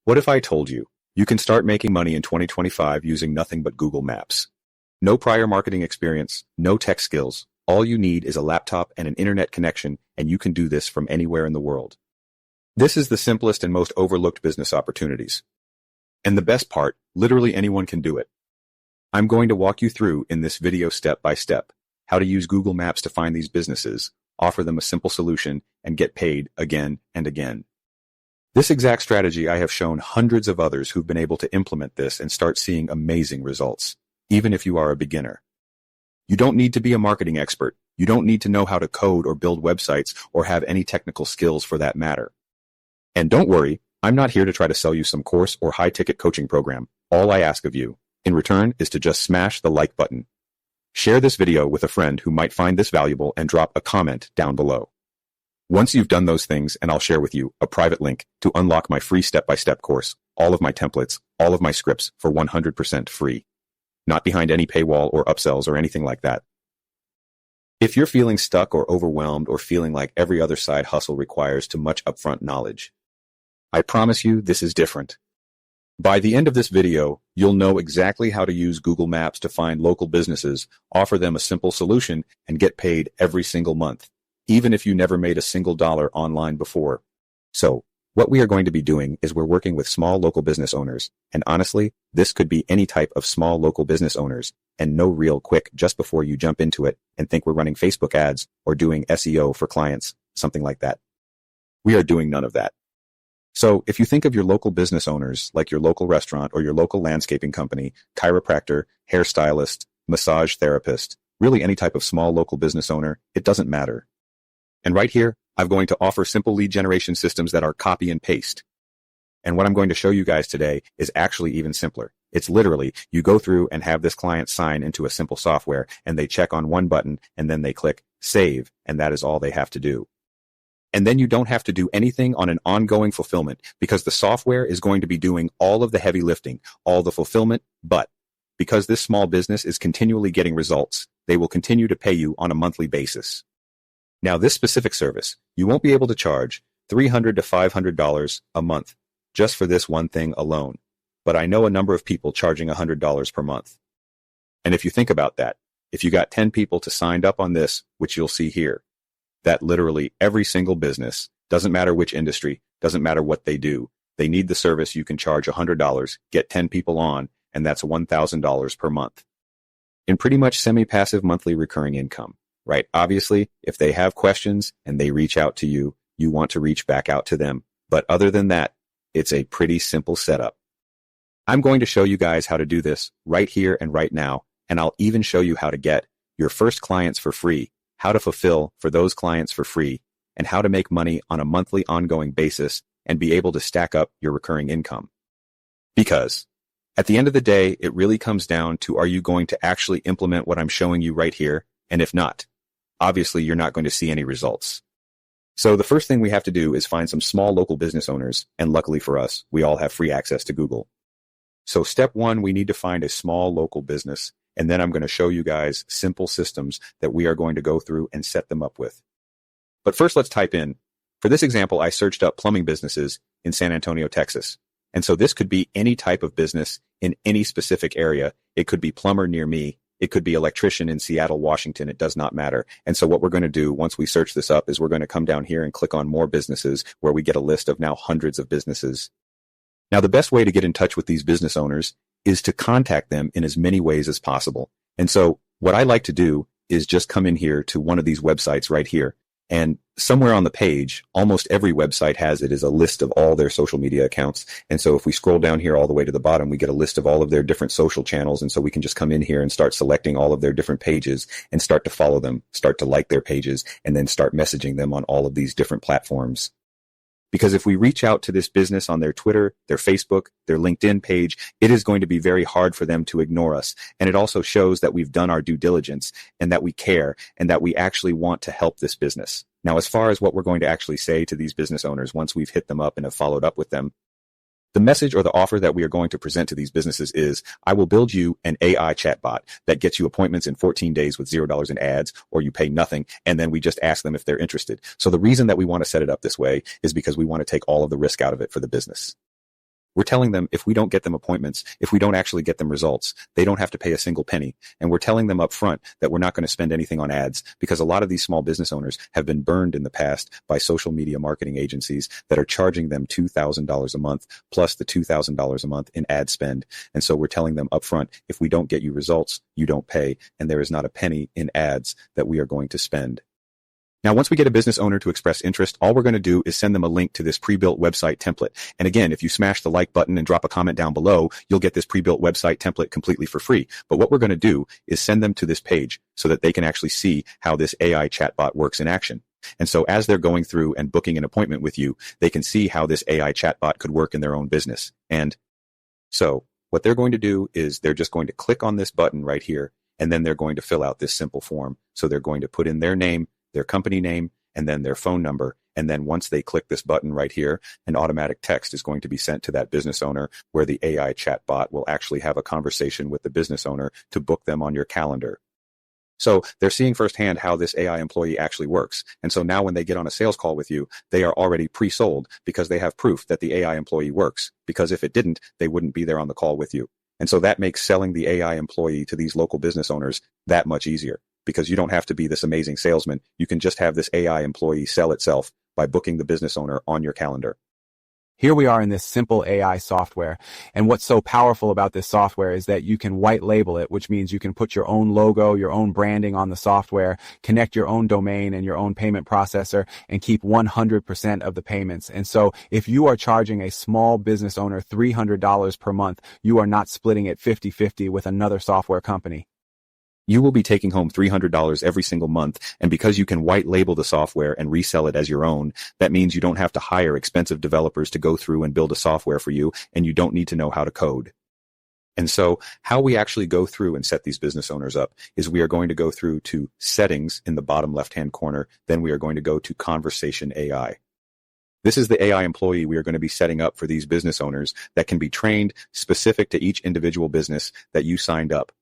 What if I told you you can start making money in 2025 using nothing but Google Maps? No prior marketing experience, no tech skills. All you need is a laptop and an internet connection, and you can do this from anywhere in the world. This is the simplest and most overlooked business opportunities. And the best part, literally anyone can do it. I'm going to walk you through in this video step by step how to use Google Maps to find these businesses, offer them a simple solution, and get paid again and again. This exact strategy I have shown hundreds of others who've been able to implement this and start seeing amazing results, even if you are a beginner. You don't need to be a marketing expert. You don't need to know how to code or build websites or have any technical skills for that matter. And don't worry, I'm not here to try to sell you some course or high-ticket coaching program. All I ask of you, in return, is to just smash the like button. Share this video with a friend who might find this valuable and drop a comment down below. Once you've done those things, and I'll share with you a private link to unlock my free step-by-step course, all of my templates, all of my scripts for 100% free. Not behind any paywall or upsells or anything like that. If you're feeling stuck or overwhelmed or feeling like every other side hustle requires too much upfront knowledge, I promise you this is different. By the end of this video, you'll know exactly how to use Google Maps to find local businesses, offer them a simple solution, and get paid every single month, even if you never made a single dollar online before. So, what we are going to be doing is we're working with small local business owners, and honestly, this could be any type of small local business owners, and no real quick just before you jump into it and think we're running Facebook ads or doing SEO for clients, something like that. We are doing none of that. So if you think of your local business owners, like your local restaurant or your local landscaping company, chiropractor, hairstylist, massage therapist, really any type of small local business owner, it doesn't matter. And right here, I'm going to offer simple lead generation systems that are copy and paste. And what I'm going to show you guys today is actually even simpler. It's literally, you go through and have this client sign into a simple software, and they check on one button, and then they click save, and that is all they have to do. And then you don't have to do anything on an ongoing fulfillment because the software is going to be doing all of the heavy lifting, all the fulfillment, but because this small business is continually getting results, they will continue to pay you on a monthly basis. Now, this specific service, you won't be able to charge $300 to $500 a month just for this one thing alone. But I know a number of people charging $100 per month. And if you think about that, if you got 10 people to sign up on this, which you'll see here, that literally every single business, doesn't matter which industry, doesn't matter what they do, they need the service, you can charge $100, get 10 people on, and that's $1,000 per month. In pretty much semi-passive monthly recurring income, right? Obviously, if they have questions and they reach out to you, you want to reach back out to them. But other than that, it's a pretty simple setup. I'm going to show you guys how to do this right here and right now, and I'll even show you how to get your first clients for free, how to fulfill for those clients for free, and how to make money on a monthly ongoing basis and be able to stack up your recurring income. Because at the end of the day, it really comes down to, are you going to actually implement what I'm showing you right here? And if not, obviously you're not going to see any results. So the first thing we have to do is find some small local business owners, and luckily for us, we all have free access to Google. So step one, we need to find a small local business. And then I'm going to show you guys simple systems that we are going to go through and set them up with. But first, let's type in. For this example, I searched up plumbing businesses in San Antonio, Texas. And so this could be any type of business in any specific area. It could be plumber near me. It could be electrician in Seattle, Washington. It does not matter. And so what we're going to do once we search this up is we're going to come down here and click on more businesses, where we get a list of now hundreds of businesses. Now, the best way to get in touch with these business owners is to contact them in as many ways as possible. And so what I like to do is just come in here to one of these websites right here. And somewhere on the page, almost every website has it, is a list of all their social media accounts. And so if we scroll down here all the way to the bottom, we get a list of all of their different social channels. And so we can just come in here and start selecting all of their different pages and start to follow them, start to like their pages, and then start messaging them on all of these different platforms. Because if we reach out to this business on their Twitter, their Facebook, their LinkedIn page, it is going to be very hard for them to ignore us. And it also shows that we've done our due diligence and that we care and that we actually want to help this business. Now, as far as what we're going to actually say to these business owners once we've hit them up and have followed up with them, the message or the offer that we are going to present to these businesses is, I will build you an AI chatbot that gets you appointments in 14 days with $0 in ads, or you pay nothing, and then we just ask them if they're interested. So the reason that we want to set it up this way is because we want to take all of the risk out of it for the business. We're telling them if we don't get them appointments, if we don't actually get them results, they don't have to pay a single penny. And we're telling them up front that we're not going to spend anything on ads, because a lot of these small business owners have been burned in the past by social media marketing agencies that are charging them $2,000 a month plus the $2,000 a month in ad spend. And so we're telling them up front, if we don't get you results, you don't pay, and there is not a penny in ads that we are going to spend. Now, once we get a business owner to express interest, all we're going to do is send them a link to this pre-built website template. And again, if you smash the like button and drop a comment down below, you'll get this pre-built website template completely for free. But what we're going to do is send them to this page so that they can actually see how this AI chatbot works in action. And so as they're going through and booking an appointment with you, they can see how this AI chatbot could work in their own business. And so what they're going to do is they're just going to click on this button right here, and then they're going to fill out this simple form. So they're going to put in their name, their company name, and then their phone number. And then once they click this button right here, an automatic text is going to be sent to that business owner where the AI chatbot will actually have a conversation with the business owner to book them on your calendar. So they're seeing firsthand how this AI employee actually works. And so now when they get on a sales call with you, they are already pre-sold because they have proof that the AI employee works. Because if it didn't, they wouldn't be there on the call with you. And so that makes selling the AI employee to these local business owners that much easier, because you don't have to be this amazing salesman. You can just have this AI employee sell itself by booking the business owner on your calendar. Here we are in this simple AI software. And what's so powerful about this software is that you can white label it, which means you can put your own logo, your own branding on the software, connect your own domain and your own payment processor, and keep 100% of the payments. And so if you are charging a small business owner $300 per month, you are not splitting it 50-50 with another software company. You will be taking home $300 every single month, and because you can white label the software and resell it as your own, that means you don't have to hire expensive developers to go through and build a software for you, and you don't need to know how to code. And so how we actually go through and set these business owners up is we are going to go through to settings in the bottom left-hand corner, then we are going to go to conversation AI. This is the AI employee we are going to be setting up for these business owners that can be trained specific to each individual business that you signed up.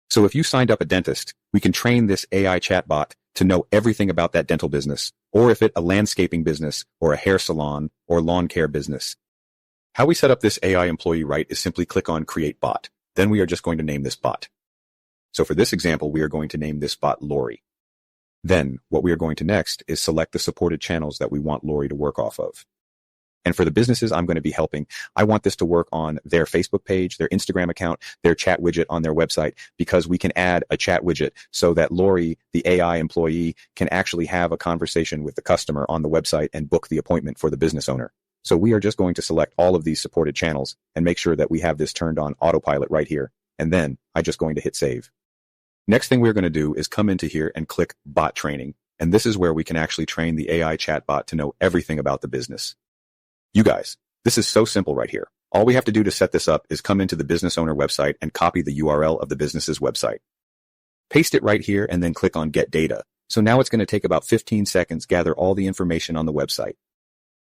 So if you signed up a dentist, we can train this AI chatbot to know everything about that dental business, or if it's a landscaping business or a hair salon or lawn care business. How we set up this AI employee right is simply click on Create Bot. Then we are just going to name this bot. So for this example, we are going to name this bot Lori. Then what we are going to next is select the supported channels that we want Lori to work off of. And for the businesses I'm going to be helping, I want this to work on their Facebook page, their Instagram account, their chat widget on their website, because we can add a chat widget so that Lori, the AI employee, can actually have a conversation with the customer on the website and book the appointment for the business owner. So we are just going to select all of these supported channels and make sure that we have this turned on autopilot right here. And then I'm just going to hit save. Next thing we're going to do is come into here and click bot training. And this is where we can actually train the AI chatbot to know everything about the business. You guys, this is so simple right here. All we have to do to set this up is come into the business owner website and copy the URL of the business's website. Paste it right here and then click on Get Data. So now it's going to take about 15 seconds, gather all the information on the website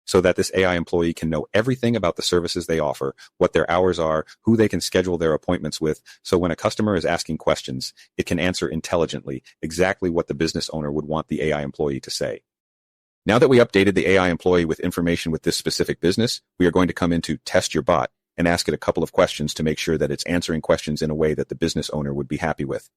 so that this AI employee can know everything about the services they offer, what their hours are, who they can schedule their appointments with. So when a customer is asking questions, it can answer intelligently exactly what the business owner would want the AI employee to say. Now that we updated the AI employee with information with this specific business, we are going to come into Test Your Bot and ask it a couple of questions to make sure that it's answering questions in a way that the business owner would be happy with.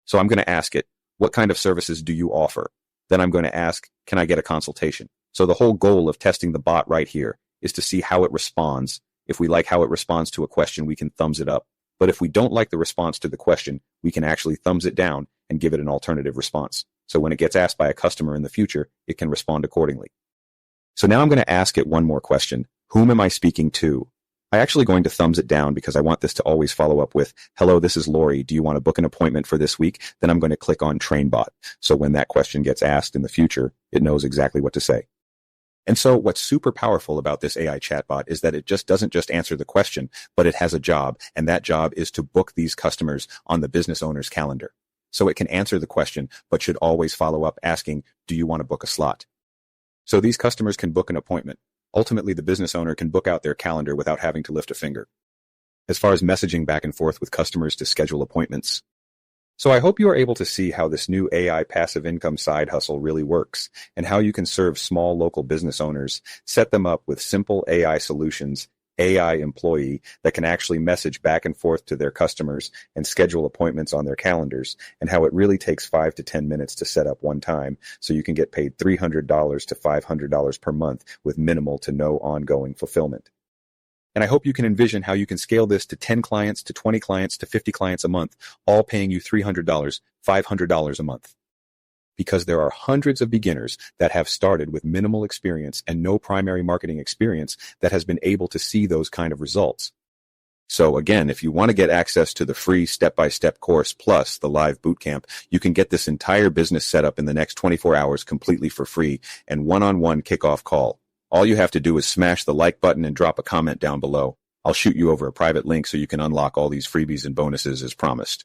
So I'm going to ask it, what kind of services do you offer? Then I'm going to ask, can I get a consultation? So the whole goal of testing the bot right here is to see how it responds. If we like how it responds to a question, we can thumbs it up. But if we don't like the response to the question, we can actually thumbs it down and give it an alternative response. So when it gets asked by a customer in the future, it can respond accordingly. So now I'm going to ask it one more question. Whom am I speaking to? I'm actually going to thumbs it down because I want this to always follow up with, hello, this is Lori. Do you want to book an appointment for this week? Then I'm going to click on Train Bot. So when that question gets asked in the future, it knows exactly what to say. And so what's super powerful about this AI chatbot is that it just doesn't just answer the question, but it has a job. And that job is to book these customers on the business owner's calendar. So it can answer the question, but should always follow up asking, do you want to book a slot? So these customers can book an appointment. Ultimately, the business owner can book out their calendar without having to lift a finger. As far as messaging back and forth with customers to schedule appointments. So I hope you are able to see how this new AI passive income side hustle really works and how you can serve small local business owners, set them up with simple AI solutions, AI employee that can actually message back and forth to their customers and schedule appointments on their calendars, and how it really takes 5 to 10 minutes to set up one time, so you can get paid $300 to $500 per month with minimal to no ongoing fulfillment. And I hope you can envision how you can scale this to 10 clients, to 20 clients, to 50 clients a month, all paying you $300, $500 a month. Because there are hundreds of beginners that have started with minimal experience and no primary marketing experience that has been able to see those kind of results. So again, if you want to get access to the free step-by-step course plus the live bootcamp, you can get this entire business set up in the next 24 hours completely for free and one-on-one kickoff call. All you have to do is smash the like button and drop a comment down below. I'll shoot you over a private link so you can unlock all these freebies and bonuses as promised.